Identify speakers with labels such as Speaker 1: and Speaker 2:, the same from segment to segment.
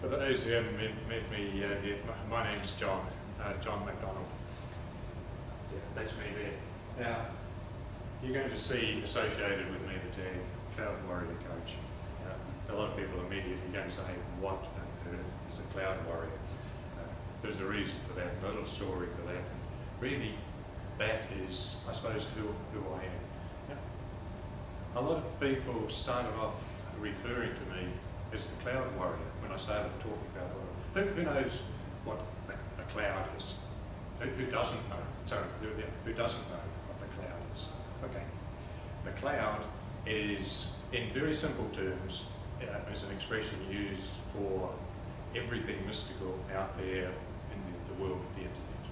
Speaker 1: For those who haven't met me yet, my name's John McDonald. Yeah, that's me there. Now, you're going to see associated with me the tag Cloud Warrior Coach. A lot of people are immediately going to say, what on earth is a Cloud Warrior? There's a reason for that, a little story for that. Really, that is, I suppose, who I am. Yeah. A lot of people started off referring to me as the Cloud Warrior when I started talking about it. Who knows what the cloud is? Who doesn't know? Sorry, who doesn't know what the cloud is? Okay. The cloud is, in very simple terms, is an expression used for everything mystical out there in the world of the internet.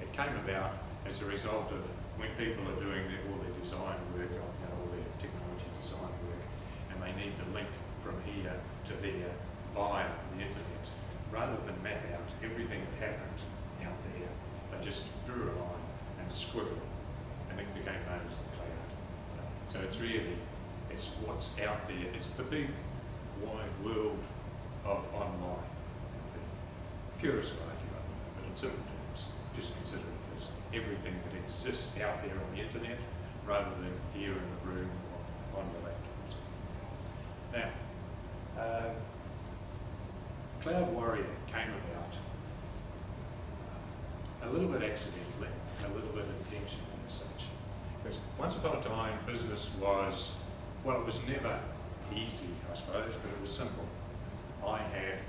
Speaker 1: It came about as a result of when people are doing all their design work, all their technology design work, and they need to link from here to there via the internet, rather than map out everything that happened out there. They just drew a line and squiggled, and it became known as the cloud. So it's what's out there. It's the big, wide world of online. The purest argument, but in simple terms, just consider it as everything that exists out there on the internet, rather than here in the room or on your laptops. Now, Cloud Warrior came about a little bit accidentally, a little bit intentionally as such. Because once upon a time, business was, well, it was never easy, I suppose, but it was simple. I had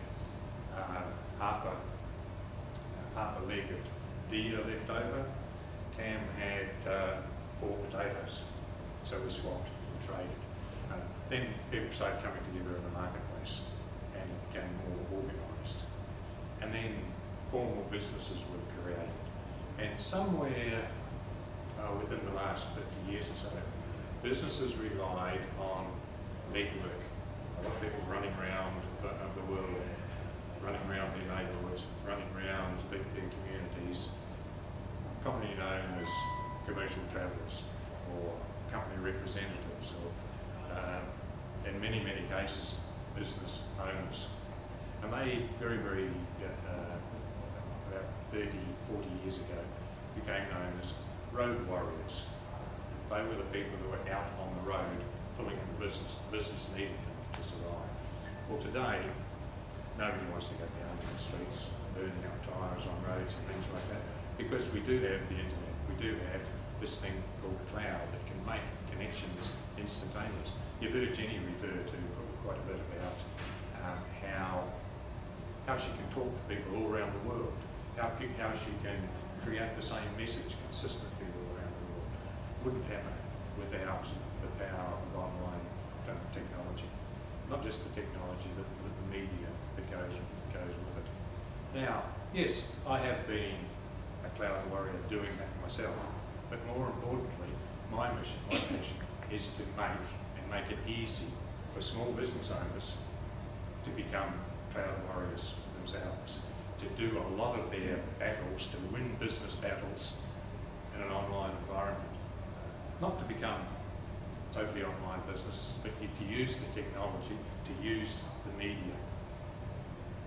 Speaker 1: half a leg of deer left over. Cam had 4 potatoes, so we swapped and traded. Then people started coming together in the marketplace, and it became more organised. And then formal businesses were created. And somewhere within the last 50 years or so, businesses relied on legwork. A lot of people running around the world, running around their neighbourhoods, running around their communities, commonly known as commercial travellers or company representatives, or in many cases, business owners. And they very, about 30, 40 years ago, became known as road warriors. They were the people who were out on the road pulling in the business. The business needed them to survive. Well, today, nobody wants to go down in the streets, burning out tyres on roads and things like that, because we do have the internet. We do have this thing called cloud that can make connections instantaneous. You've heard Jenny refer to quite a bit about how she can talk to people all around the world, how she can create the same message consistently all around the world. Wouldn't happen without the power of online technology. Not just the technology, but the media that goes with it. Now, yes, I have been a cloud warrior doing that myself, but more importantly, my mission is to make it easy for small business owners to become cloud warriors themselves, to do a lot of their battles, to win business battles in an online environment. Not to become totally online business, but to use the technology, to use the media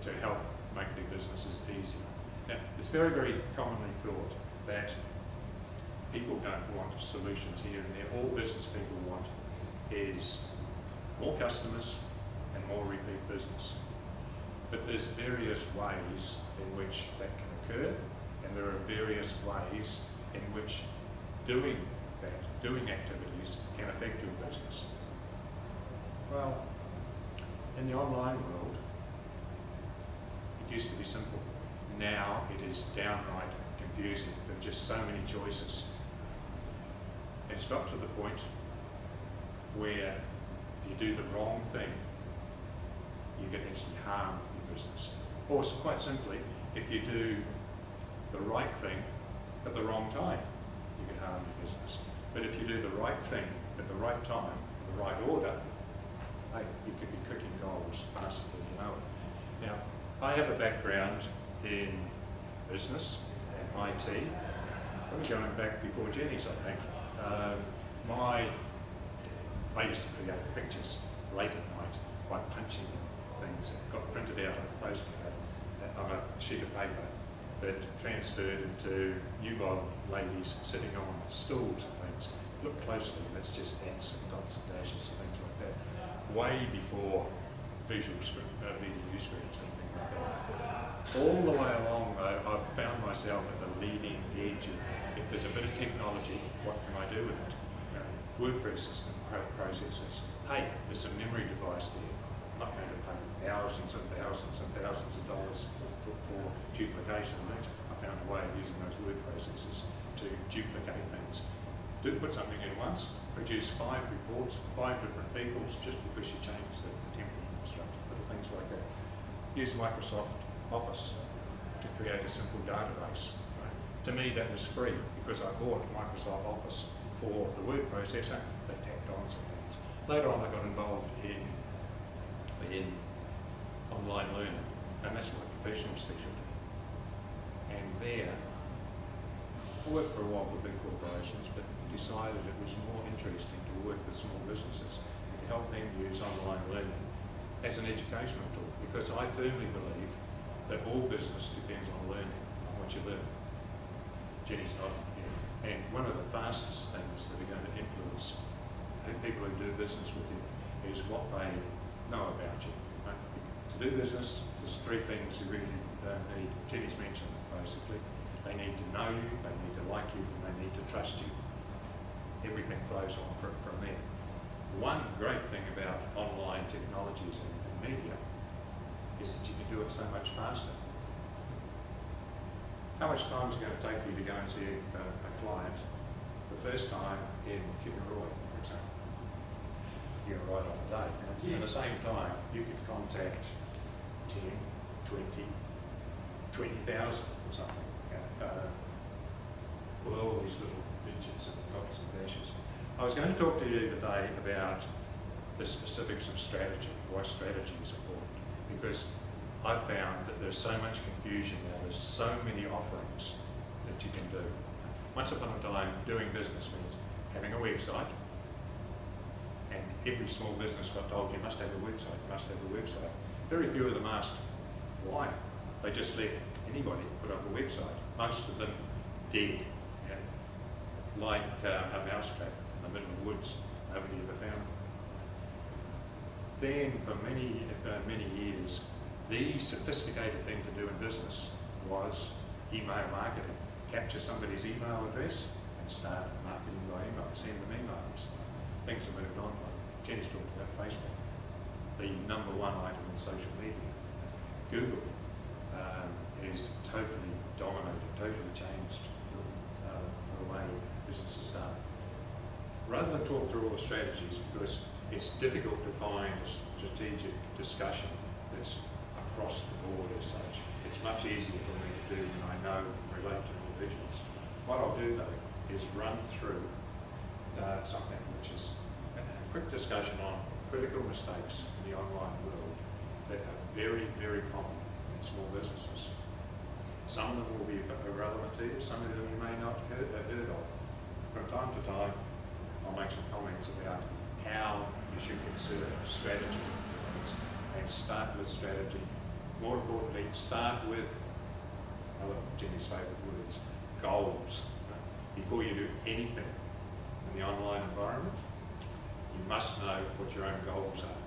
Speaker 1: to help make their businesses easy. Now, it's very commonly thought that people don't want solutions here and there. All business people want is more customers and more repeat business. But there's various ways in which that can occur, and there are various ways in which doing activities can affect your business. Well, in the online world, it used to be simple. Now it is downright confusing. There are just so many choices. It's got to the point where if you do the wrong thing, you can actually harm your business. Or quite simply, if you do the right thing at the wrong time, you can harm your business. But if you do the right thing at the right time, in the right order, hey, you could be cooking goals faster than you know it. Now, I have a background in business and IT. Probably going back before Jenny's, I think. I used to create pictures late at night by punching them things that got printed out on a postcard on a sheet of paper that transferred into newborn ladies sitting on stools and things. Look closely, and it's just ants and dots and dashes and things like that. Way before video screens and things like that. All the way along, though, I've found myself at the leading edge of, if there's a bit of technology, what can I do with it? WordPress system processes. Hey, there's a memory device there. I'm not going to pay thousands and thousands and thousands of dollars for duplication of things. I found a way of using those word processors to duplicate things. Put something in once, produce 5 reports for 5 different peoples just because you change the template structure, little things like that. Use Microsoft Office to create a simple database. Right? To me, that was free because I bought Microsoft Office for the word processor that tacked on some things. Later on, I got involved in online learning, and that's my professional specialty. And there, I worked for a while for big corporations, but decided it was more interesting to work with small businesses and to help them use online learning as an educational tool, because I firmly believe that all business depends on learning, on what you learn. Jenny's nodding here. And one of the fastest things that are going to influence people who do business with you is what they know about you. Right? To do business, there's 3 things you really need. Jenny's mentioned it, basically. They need to know you, they need to like you, and they need to trust you. Everything flows on from there. One great thing about online technologies and media is that you can do it so much faster. How much time is it going to take you to go and see a client the first time in Kingaroy, for example? You're right off a day. Yeah. At the same time, you could contact 10, 20, 20,000 or something. With all these little digits and dots and dashes. I was going to talk to you today about the specifics of strategy, why strategy is important, because I found that there's so much confusion now, there's so many offerings that you can do. Once upon a time, doing business means having a website, and every small business got told you must have a website, you must have a website. Very few of them asked why. They just let anybody put up a website. Most of them did, like a mousetrap in the middle of the woods. Nobody ever found them. Then for many years, the sophisticated thing to do in business was email marketing. Capture somebody's email address and start marketing by email, send them emails. Things have moved on. Jenny's talked about Facebook, the #1 item in social media. Google is totally dominated, totally changed the way businesses are done. Rather than talk through all the strategies, because it's difficult to find a strategic discussion that's across the board as such. It's much easier for me to do when I know and relate to individuals. What I'll do though is run through something which is a quick discussion on critical mistakes in the online world that are very, very common in small businesses. Some of them will be irrelevant to you, some of them you may not have heard of. From time to time, I'll make some comments about how you should consider strategy and start with strategy. More importantly, start with, I love Jenny's favourite words, goals. Before you do anything in the online environment, you must know what your own goals are,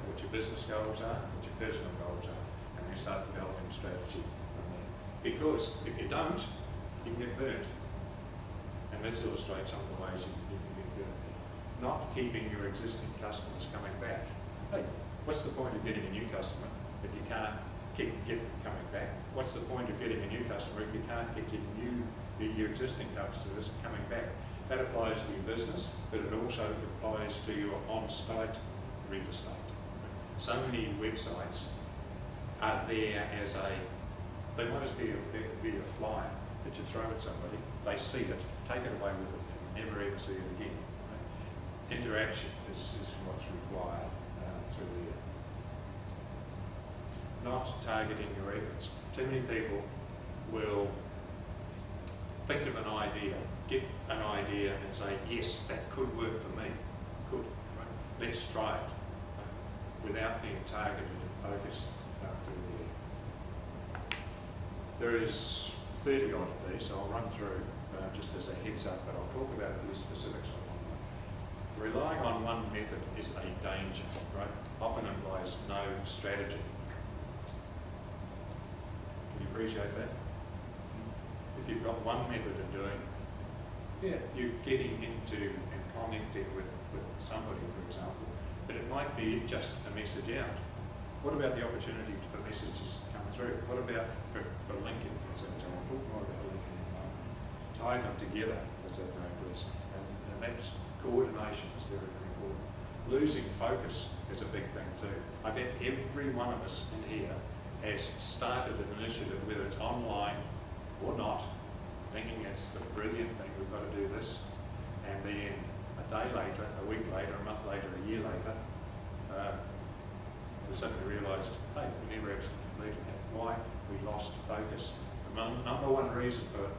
Speaker 1: what your business goals are, what your personal goals are, and then start developing strategy from there. Because if you don't, you can get burnt. And let's illustrate some of the ways you can get burnt. Not keeping your existing customers coming back. Hey, what's the point of getting a new customer if you can't get them coming back? What's the point of getting a new customer if you can't get your existing customers coming back? That applies to your business, but it also applies to your on-site real estate. So many websites are there as they might just be a flyer that you throw at somebody, they see it, take it away with them, and never ever see it again. Right? Interaction is what's required through there. Not targeting your efforts. Too many people will think of an idea, get an idea and say, yes, that could work for me. Could. Right? Let's try it. Right? Without being targeted and focused through there. There is 30 odd of these, so I'll run through just as a heads up, but I'll talk about the specifics of one. Relying on one method is a danger, right? Often implies no strategy. Can you appreciate that? If you've got one method of doing, you're getting into and connecting with somebody, for example, but it might be just a message out. What about the opportunity for messages to come through? What about for linking? So I'll talk more about linking in a moment. Tying them together is a great risk, and that's coordination is very, very important. Losing focus is a big thing too. I bet every one of us in here has started an initiative, whether it's online or not, thinking it's the brilliant thing, we've got to do this, and then a day later, a week later, a month later, a year later, we suddenly realised, hey, we never actually completed that. Why? We lost focus. The number one reason for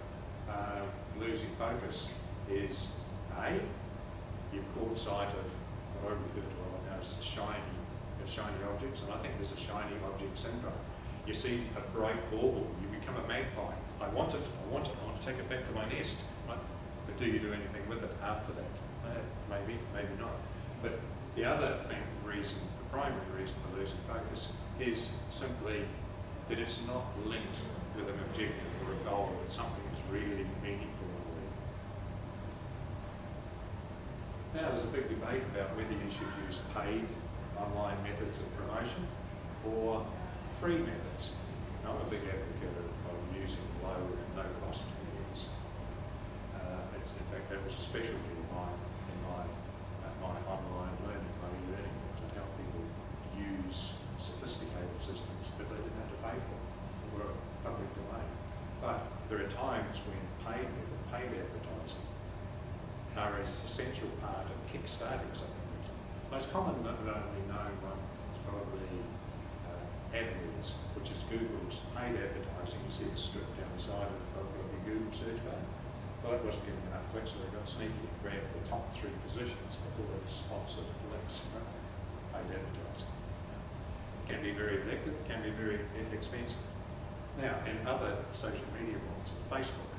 Speaker 1: losing focus is A, you've caught sight of what I refer to now as shiny objects, and I think there's a shiny object syndrome. You see a bright bauble, you become a magpie. I want it, I want to take it back to my nest. Right? But do you do anything with it after that? Maybe, maybe not. But the other reason, the primary reason for losing focus is simply that it's not linked with an objective or a goal, that something is really meaningful for you. Now there's a big debate about whether you should use paid online methods of promotion or free methods. I'm a big advocate of using low and no-cost methods. In fact, that was a specialty of mine in my online learning, my e-learning, to help people use sophisticated systems that they didn't have to pay for, that were public domain. But there are times when paid advertising are an essential part of kickstarting something. Most commonly known one is probably AdWords, which is Google's paid advertising. You see it stripped down the side of your Google search bar. Well, that wasn't getting enough clicks, so they got sneaky and grabbed the top 3 positions before they sponsored links. Paid advertising. It can be very effective, it can be very expensive. Now, in other social media forms, Facebook,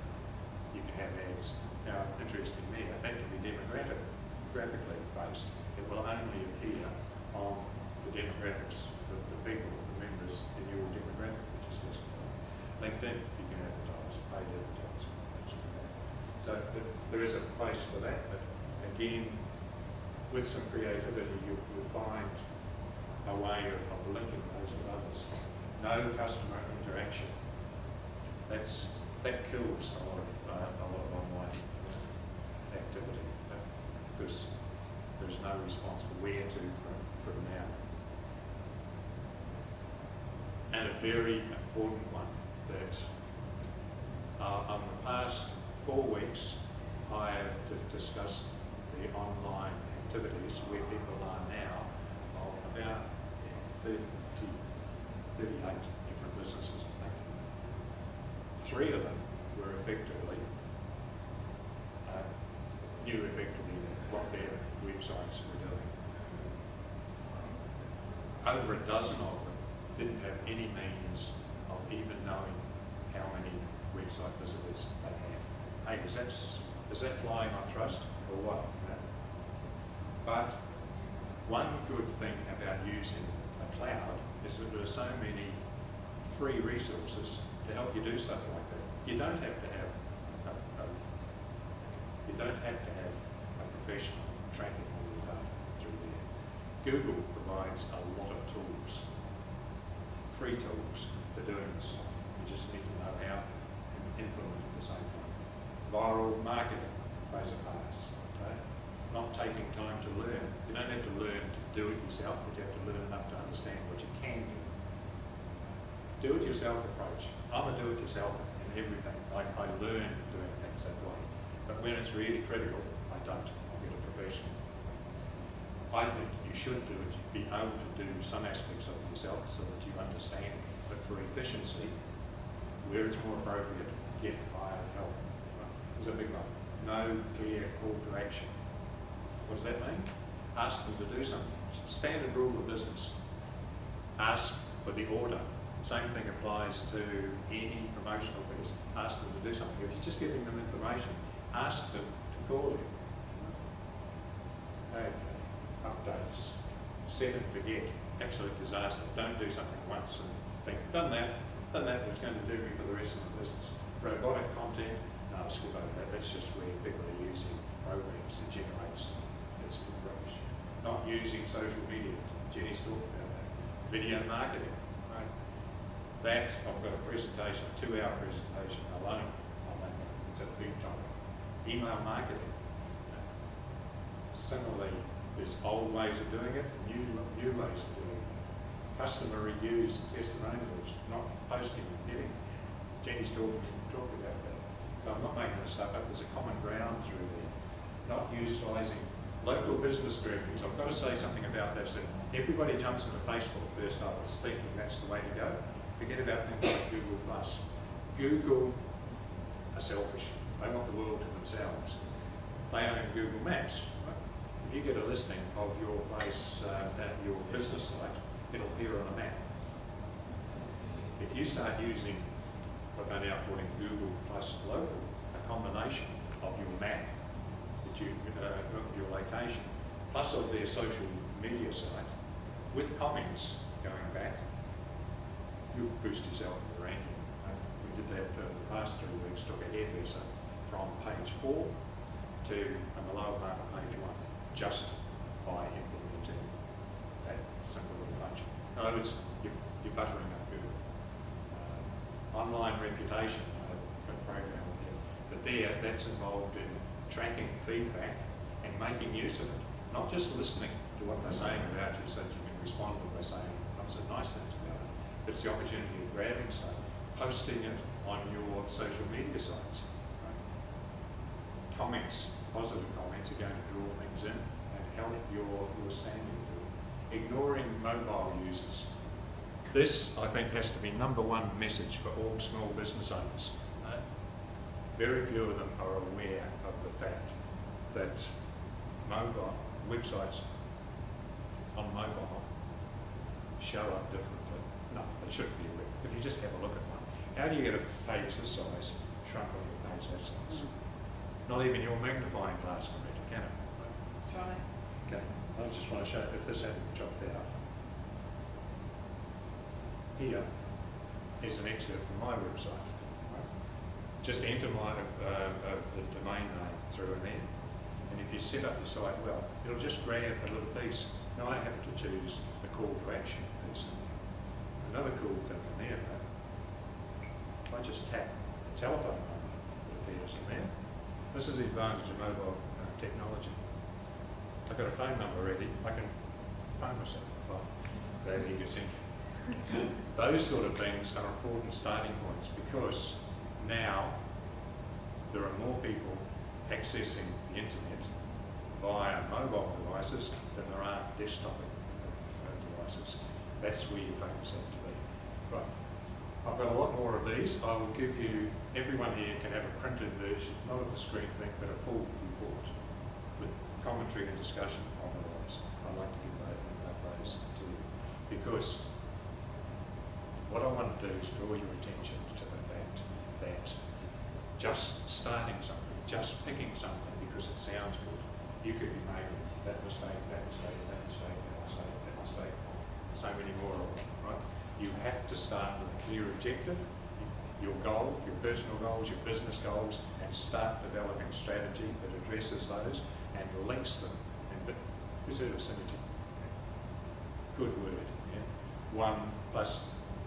Speaker 1: you can have ads. Now, interestingly, that can be demographically based. It will only appear on the demographics of the people, the members in your demographic, which is specified. LinkedIn, you can advertise, paid advertising. So there is a place for that, but again, with some creativity, you'll find a way of linking those with others. No customer interaction. That kills a lot of online activity, because there's no response to where to from now. And a very important one that on the past 4 weeks I have discussed the online activities where people are now of about 38 different businesses, I think. 3 of them were effectively, knew effectively what their websites were doing. Over a dozen of them didn't have any means of even knowing how many website visitors they had. Hey, is that flying on trust or what? No. But one good thing about using a cloud is that there are so many free resources to help you do stuff like that. You don't have to have a professional tracking all your data through there. Google provides a lot of tools, free tools for doing this stuff. You just need to know how and implement it at the same time. Viral marketing plays a part. Okay? Not taking time to learn. You don't have to learn to do it yourself, but you have to learn enough to understand what you can do. Do-it-yourself approach. I'm a do-it-yourself in everything. I learn doing things that way. But when it's really critical, I don't. I'll get a professional. I think you should be able to do some aspects of it yourself so that you understand. But for efficiency, where it's more appropriate, get hired help. There's a big one. No clear call to action. What does that mean? Ask them to do something. It's a standard rule of business. Ask for the order. Same thing applies to any promotional piece. Ask them to do something. If you're just giving them information, ask them to call you. Okay, updates. Set and forget. Absolute disaster. Don't do something once and think, done that, it's going to do me for the rest of the business. Robotic content, no, skip over that. That's just where people are using programs to generate stuff. That's rubbish. Not using social media. Jenny's talked about that. Video marketing. Right? That, I've got a presentation, a 2-hour presentation alone on that. It's a big topic. Email marketing. Similarly, there's old ways of doing it, new ways of doing it. Customer reviews and testimonials, not posting and getting. Jenny's talking about that. So I'm not making this stuff up. There's a common ground through there. Not utilising local business directories. I've got to say something about this. That everybody jumps into Facebook first. I was thinking that's the way to go. Forget about things like Google+. Google are selfish. They want the world to themselves. They own Google Maps. Right? If you get a listing of your place, your business site, it'll appear on a map. If you start using what they're now calling Google plus local, a combination of your map, that your location, plus of their social media site, with comments going back, you'll boost yourself in the ranking. We did that over the past 3 weeks, took a hairdresser from page 4 to the lower part of page 1, just by implementing that simple little function. In other words, you're buttering up Google. Online reputation, I have a program with you, but that's involved in tracking feedback and making use of it, not just listening to what they're saying about you so that you can respond to what they're saying, lots of nice things about it, but it's the opportunity of grabbing stuff, posting it on your social media sites. Right? Comments, positive comments are going to draw things in and help your standing through. Ignoring mobile users. This, I think, has to be #1 message for all small business owners. Very few of them are aware of the fact that mobile websites on mobile show up differently. No, they shouldn't be aware. If you just have a look at one, how do you get a page this size shrunk on your page that size? Not even your magnifying glass can read it, can it?
Speaker 2: Try.
Speaker 1: Okay, I just want to show if this hadn't chopped out. Here is an excerpt from my website. Right? Just enter the domain name through in there, and if you set up your site well, it'll just grab a little piece. Now I have to choose the call to action piece. Another cool thing in there, if I just tap the telephone number that appears in there, this is the advantage of mobile technology. I've got a phone number ready. I can phone myself if I'm that egocentric. Those sort of things are important starting points because now there are more people accessing the internet via mobile devices than there are desktop devices. That's where your focus has to be. Right. I've got a lot more of these. I will give you, everyone here can have a printed version, not of the screen thing, but a full report with commentary and discussion on those. I'd like to give those to you because what I want to do is draw your attention to the fact that just starting something, just picking something because it sounds good, you could be making that mistake, that mistake, that mistake, that mistake, that mistake, so many more of them, right? You have to start with a clear objective, your goal, your personal goals, your business goals, and start developing strategy that addresses those and links them in a bit of synergy. Good word, yeah? 1 +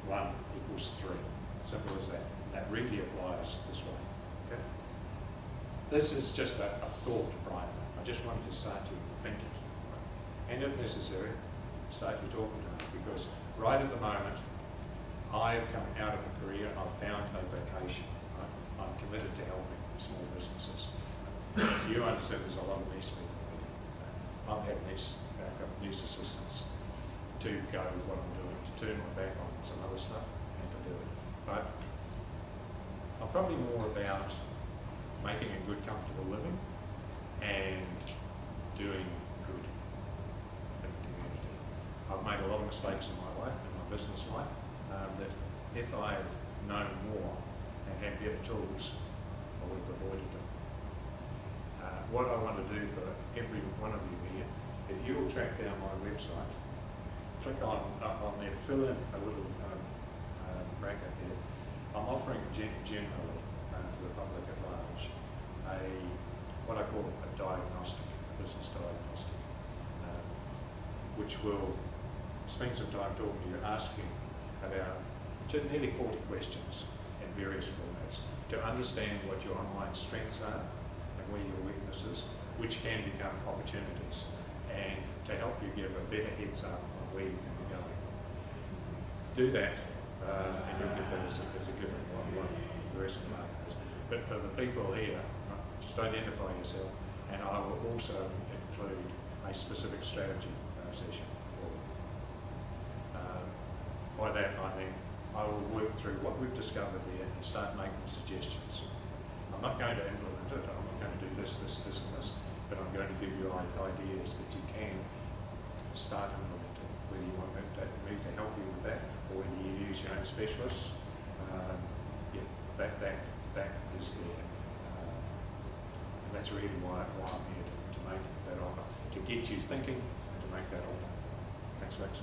Speaker 1: 1 = 3. Simple as that. And that really applies this way. Okay? This is just a thought primer. I just wanted to start you thinking. And if necessary, start you talking to me because right at the moment, I've come out of a career and I've found a vocation. Right? I'm committed to helping small businesses. You understand there's a lot of niche people. I've had niche assistants to go with what I'm doing, to turn my back on some other stuff and to do it. But I'm probably more about making a good, comfortable living and doing good in the community. I've made a lot of mistakes in my life and business life, that if I had known more and had better tools, I would have avoided them. What I want to do for every one of you here, if you will track down my website, click on there, fill in a little bracket there. I'm offering generally to the public at large what I call a diagnostic, a business diagnostic, which will spend some time talking to you, asking about nearly 40 questions in various formats to understand what your online strengths are and where your weaknesses, which can become opportunities, and to help you give a better heads up on where you can be going. Do that, and you'll get that as a given what the rest of the market is. But for the people here, just identify yourself, and I will also include a specific strategy session for them. By that I mean I will work through what we've discovered there and start making suggestions. I'm not going to implement it, I'm not going to do this, this, this and this, but I'm going to give you ideas that you can start implementing, whether you want me to help you with that, or whether you use your own specialists. That is there. And that's really why I'm here to make that offer, to get you thinking and to make that offer. Thanks, Rex.